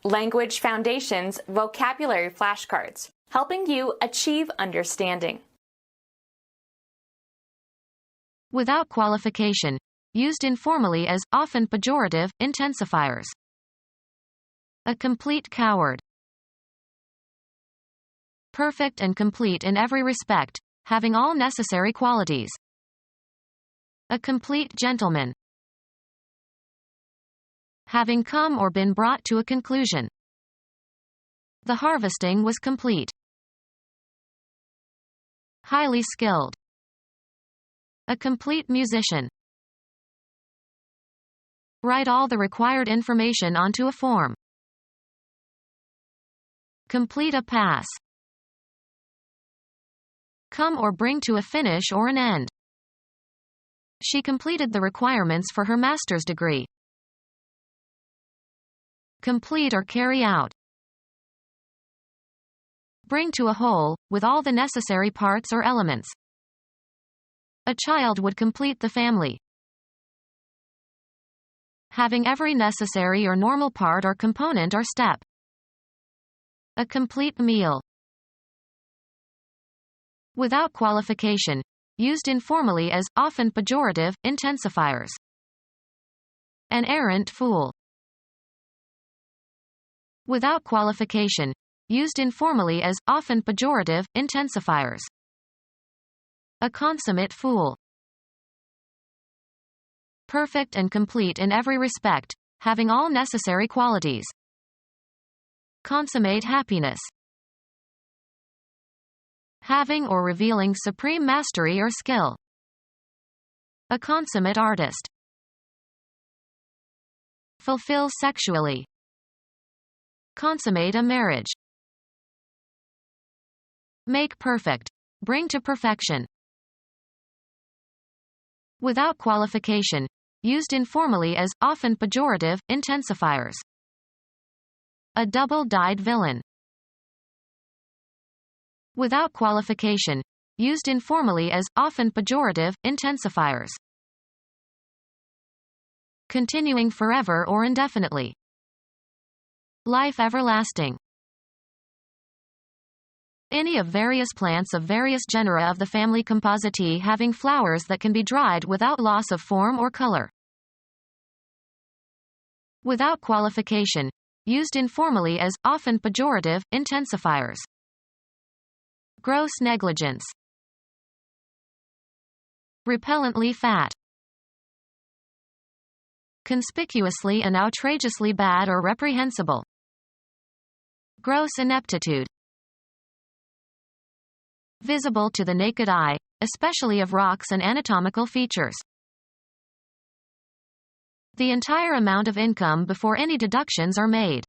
Language Foundations Vocabulary Flashcards, helping you achieve understanding. Without qualification, used informally as often pejorative intensifiers. A complete coward. Perfect and complete in every respect, having all necessary qualities. A complete gentleman. Having come or been brought to a conclusion. The harvesting was complete. Highly skilled. A complete musician. Write all the required information onto a form. Complete a pass. Come or bring to a finish or an end. She completed the requirements for her master's degree. Complete or carry out. Bring to a whole, with all the necessary parts or elements. A child would complete the family. Having every necessary or normal part or component or step. A complete meal. Without qualification, used informally as often pejorative intensifiers. An arrant fool. Without qualification, used informally as often pejorative intensifiers. A consummate fool. Perfect and complete in every respect, having all necessary qualities. Consummate happiness. Having or revealing supreme mastery or skill. A consummate artist. Fulfill sexually. Consummate a marriage. Make perfect. Bring to perfection. Without qualification, used informally as often pejorative intensifiers. A double-dyed villain. Without qualification, used informally as often pejorative intensifiers. Continuing forever or indefinitely. Life everlasting. Any of various plants of various genera of the family Compositae having flowers that can be dried without loss of form or color. Without qualification, used informally as often pejorative intensifiers. Gross negligence. Repellently fat. Conspicuously and outrageously bad or reprehensible. Gross ineptitude. Visible to the naked eye, especially of rocks and anatomical features. The entire amount of income before any deductions are made.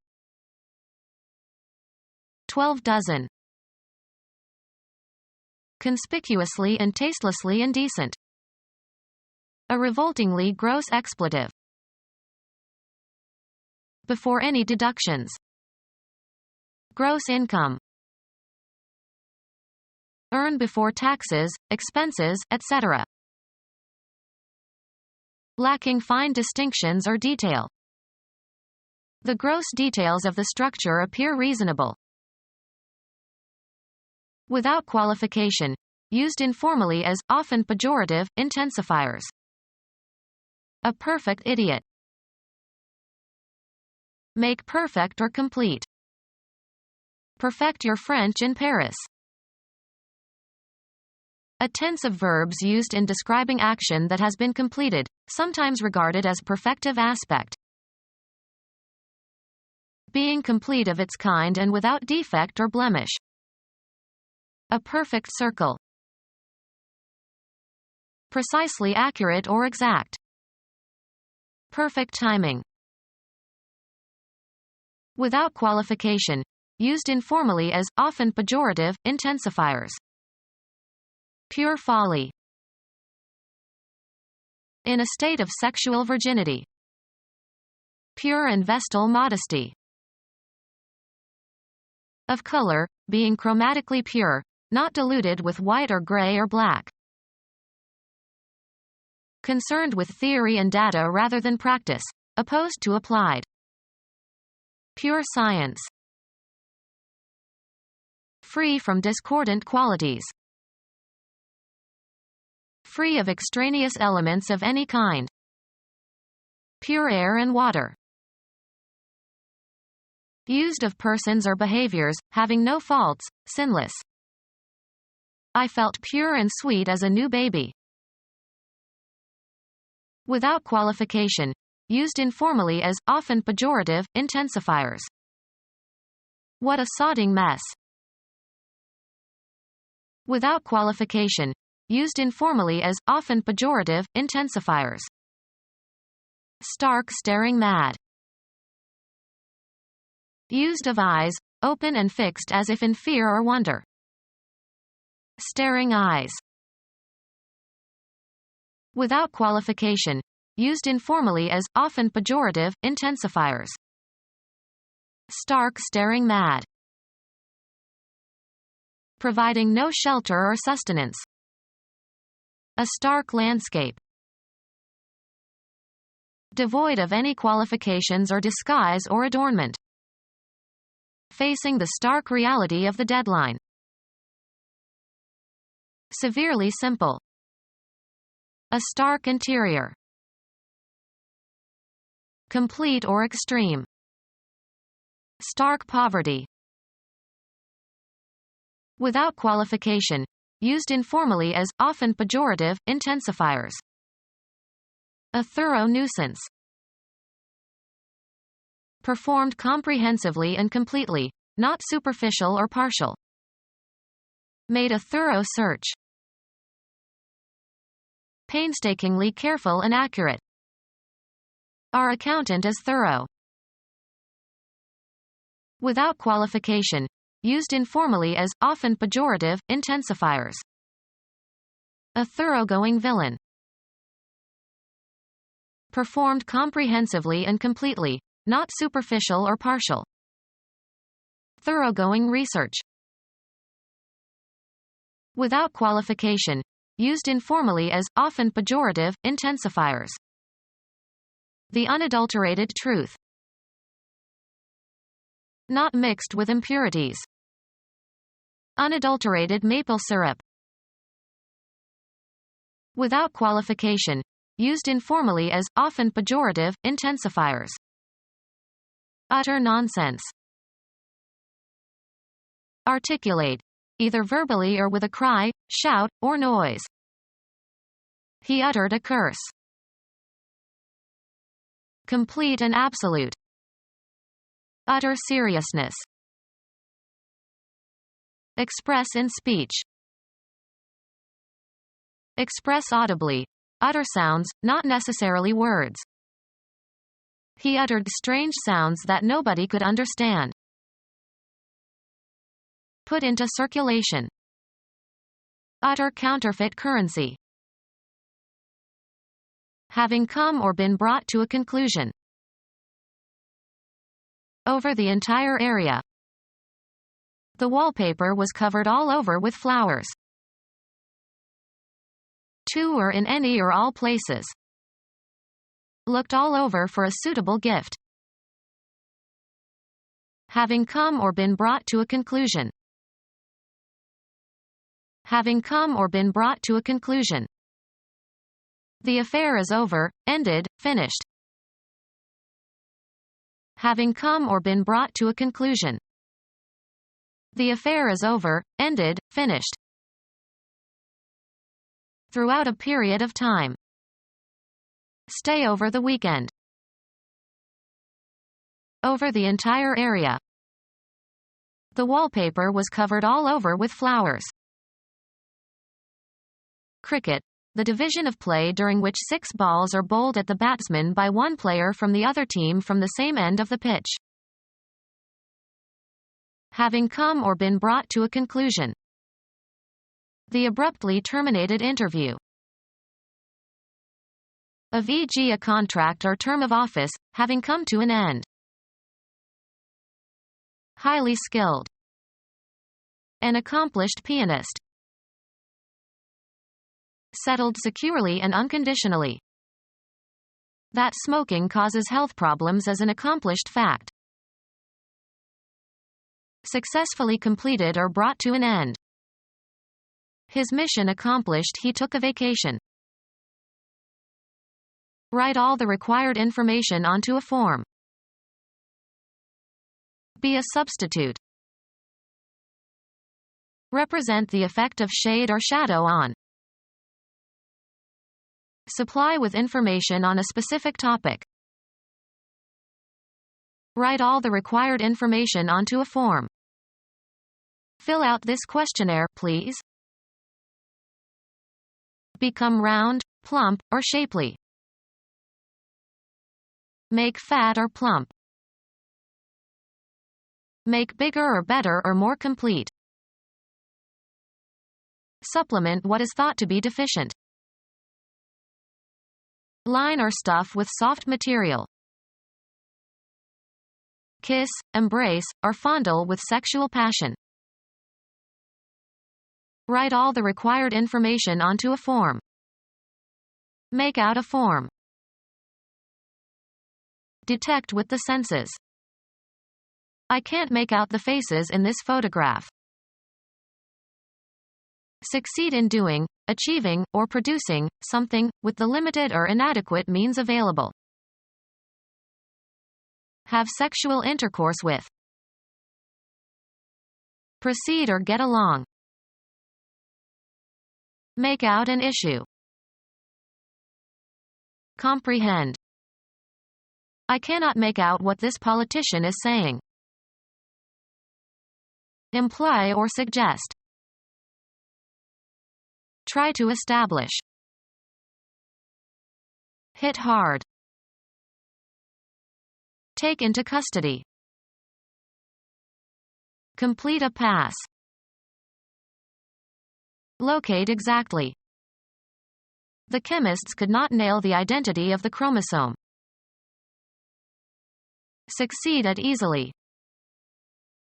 12 dozen. Conspicuously and tastelessly indecent. A revoltingly gross expletive. Before any deductions. Gross income. Earn before taxes, expenses, etc. Lacking fine distinctions or detail. The gross details of the structure appear reasonable. Without qualification, used informally as often pejorative intensifiers. A perfect idiot. Make perfect or complete. Perfect your French in Paris. A tense of verbs used in describing action that has been completed, sometimes regarded as perfective aspect. Being complete of its kind and without defect or blemish. A perfect circle. Precisely accurate or exact. Perfect timing. Without qualification, used informally as often pejorative intensifiers. Pure folly. In a state of sexual virginity. Pure and vestal modesty. Of color, being chromatically pure, not diluted with white or gray or black. Concerned with theory and data rather than practice, opposed to applied. Pure science. Free from discordant qualities. Free of extraneous elements of any kind. Pure air and water. Used of persons or behaviors, having no faults, sinless. I felt pure and sweet as a new baby. Without qualification. Used informally as, often pejorative, intensifiers. What a sodding mess. Without qualification. Used informally as, often pejorative, intensifiers. Stark staring mad. Used of eyes, open and fixed as if in fear or wonder. Staring eyes. Without qualification. Used informally as, often pejorative, intensifiers. Stark staring mad. Providing no shelter or sustenance. A stark landscape. Devoid of any qualifications or disguise or adornment. Facing the stark reality of the deadline. Severely simple. A stark interior. Complete or extreme. Stark poverty. Without qualification. Used informally as, often pejorative, intensifiers. A thorough nuisance. Performed comprehensively and completely, not superficial or partial. Made a thorough search. Painstakingly careful and accurate. Our accountant is thorough. Without qualification. Used informally as, often pejorative, intensifiers. A thoroughgoing villain. Performed comprehensively and completely, not superficial or partial. Thoroughgoing research. Without qualification. Used informally as, often pejorative, intensifiers. The unadulterated truth. Not mixed with impurities. Unadulterated maple syrup. Without qualification. Used informally as, often pejorative, intensifiers. Utter nonsense. Articulate. Either verbally or with a cry, shout, or noise. He uttered a curse. Complete and absolute. Utter seriousness. Express in speech. Express audibly. Utter sounds, not necessarily words. He uttered strange sounds that nobody could understand. Put into circulation. Utter counterfeit currency. Having come or been brought to a conclusion. Over the entire area. The wallpaper was covered all over with flowers. To or in any or all places. Looked all over for a suitable gift. Having come or been brought to a conclusion. Having come or been brought to a conclusion. The affair is over, ended, finished. Having come or been brought to a conclusion. The affair is over, ended, finished. Throughout a period of time. Stay over the weekend. Over the entire area. The wallpaper was covered all over with flowers. Cricket. The division of play during which 6 balls are bowled at the batsman by one player from the other team from the same end of the pitch. Having come or been brought to a conclusion. The abruptly terminated interview. Of e.g. a contract or term of office, having come to an end. Highly skilled. An accomplished pianist. Settled securely and unconditionally. That smoking causes health problems is an accomplished fact. Successfully completed or brought to an end. His mission accomplished, he took a vacation. Write all the required information onto a form. Be a substitute. Represent the effect of shade or shadow on. Supply with information on a specific topic. Write all the required information onto a form. Fill out this questionnaire, please. Become round, plump, or shapely. Make fat or plump. Make bigger or better or more complete. Supplement what is thought to be deficient. Line or stuff with soft material. Kiss, embrace, or fondle with sexual passion. Write all the required information onto a form. Make out a form. Detect with the senses. I can't make out the faces in this photograph. Succeed in doing, achieving, or producing something with the limited or inadequate means available. Have sexual intercourse with. Proceed or get along. Make out an issue. Comprehend. I cannot make out what this politician is saying. Imply or suggest. Try to establish. Hit hard. Take into custody. Complete a pass. Locate exactly. The chemists could not nail the identity of the chromosome. Succeed at easily.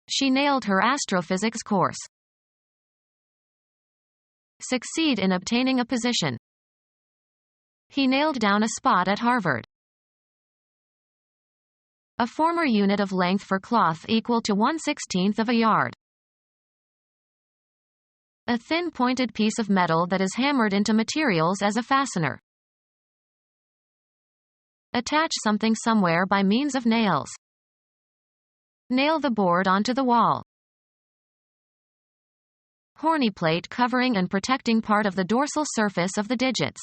She nailed her astrophysics course. Succeed in obtaining a position. He nailed down a spot at Harvard. A former unit of length for cloth equal to 1/16 of a yard. A thin pointed piece of metal that is hammered into materials as a fastener. Attach something somewhere by means of nails. Nail the board onto the wall. Horny plate covering and protecting part of the dorsal surface of the digits.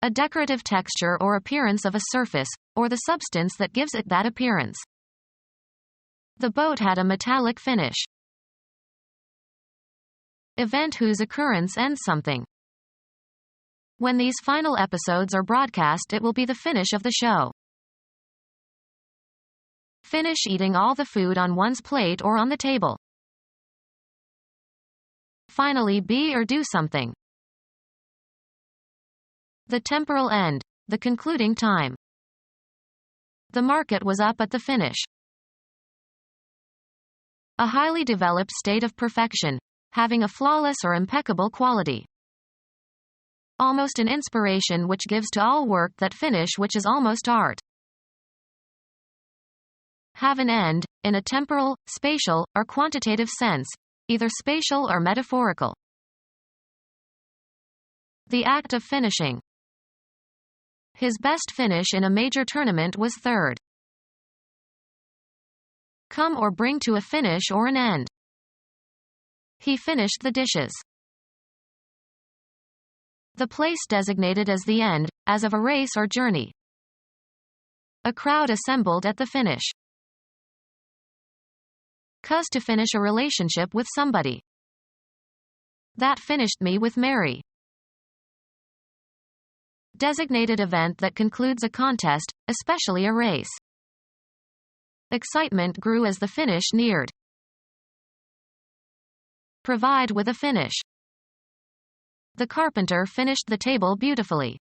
A decorative texture or appearance of a surface, or the substance that gives it that appearance. The boat had a metallic finish. Event whose occurrence ends something. When these final episodes are broadcast, it will be the finish of the show. Finish eating all the food on one's plate or on the table. Finally, be or do something. The temporal end, the concluding time. The market was up at the finish. A highly developed state of perfection, having a flawless or impeccable quality. Almost an inspiration which gives to all work that finish which is almost art. Have an end, in a temporal, spatial, or quantitative sense, either spatial or metaphorical. The act of finishing. His best finish in a major tournament was third. Come or bring to a finish or an end. He finished the dishes. The place designated as the end, as of a race or journey. A crowd assembled at the finish. Cause to finish a relationship with somebody. That finished me with Mary. Designated event that concludes a contest, especially a race. Excitement grew as the finish neared. Provide with a finish. The carpenter finished the table beautifully.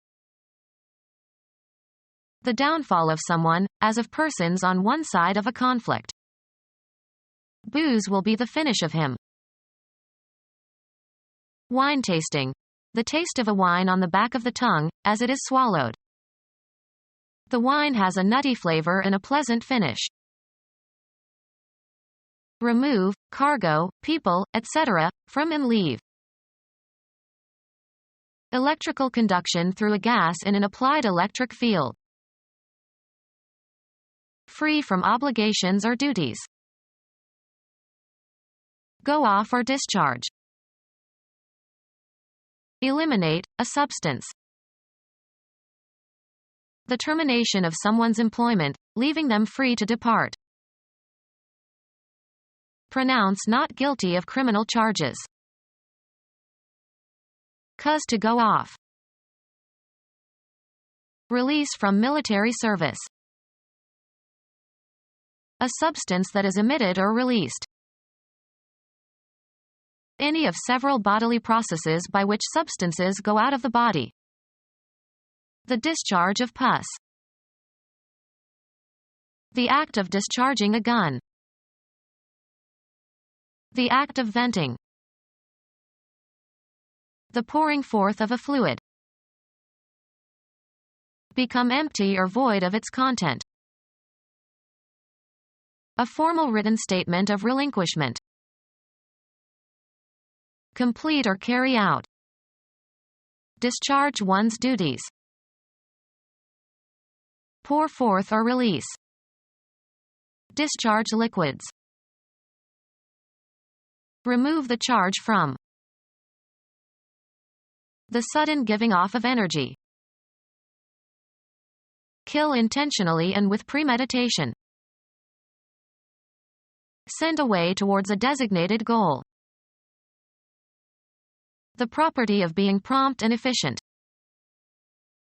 The downfall of someone, as of persons on one side of a conflict. Booze will be the finish of him. Wine tasting. The taste of a wine on the back of the tongue, as it is swallowed. The wine has a nutty flavor and a pleasant finish. remove, cargo, people, etc., from and leave. Electrical conduction through a gas in an applied electric field. Free from obligations or duties. Go off or discharge. Eliminate a substance. The termination of someone's employment, leaving them free to depart. Pronounce not guilty of criminal charges. Cause to go off. Release from military service. A substance that is emitted or released. Any of several bodily processes by which substances go out of the body. The discharge of pus. The act of discharging a gun. The act of venting. The pouring forth of a fluid. Become empty or void of its content. A formal written statement of relinquishment. Complete or carry out. Discharge one's duties. Pour forth or release. Discharge liquids. Remove the charge from. The sudden giving off of energy. Kill intentionally and with premeditation. Send away towards a designated goal. The property of being prompt and efficient.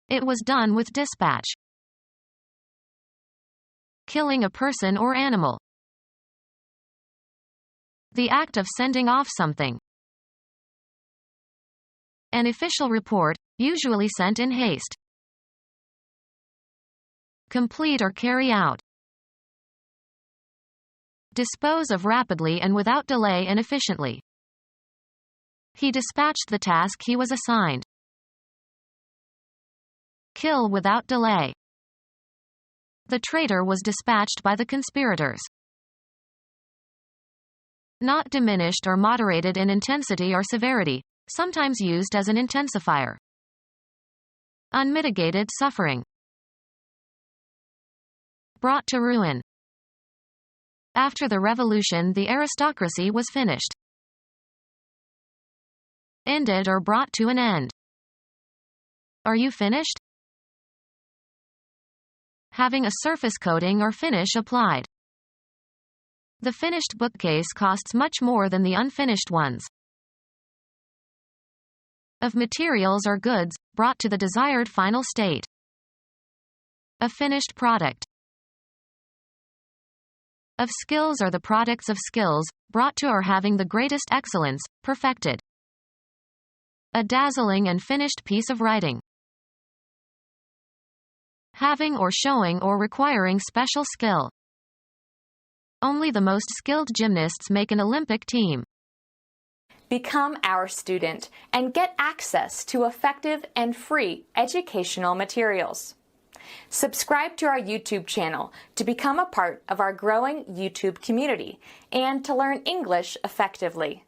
It was done with dispatch. Killing a person or animal. The act of sending off something. An official report, usually sent in haste. Complete or carry out. Dispose of rapidly and without delay and efficiently. He dispatched the task he was assigned. Kill without delay. The traitor was dispatched by the conspirators. Not diminished or moderated in intensity or severity, sometimes used as an intensifier. Unmitigated suffering. Brought to ruin. After the revolution, the aristocracy was finished. Ended or brought to an end. Are you finished? Having a surface coating or finish applied. The finished bookcase costs much more than the unfinished ones. Of materials or goods, brought to the desired final state. A finished product. Of skills or the products of skills, brought to or having the greatest excellence, perfected. A dazzling and finished piece of writing. Having or showing or requiring special skill. Only the most skilled gymnasts make an Olympic team. Become our student and get access to effective and free educational materials. Subscribe to our YouTube channel to become a part of our growing YouTube community and to learn English effectively.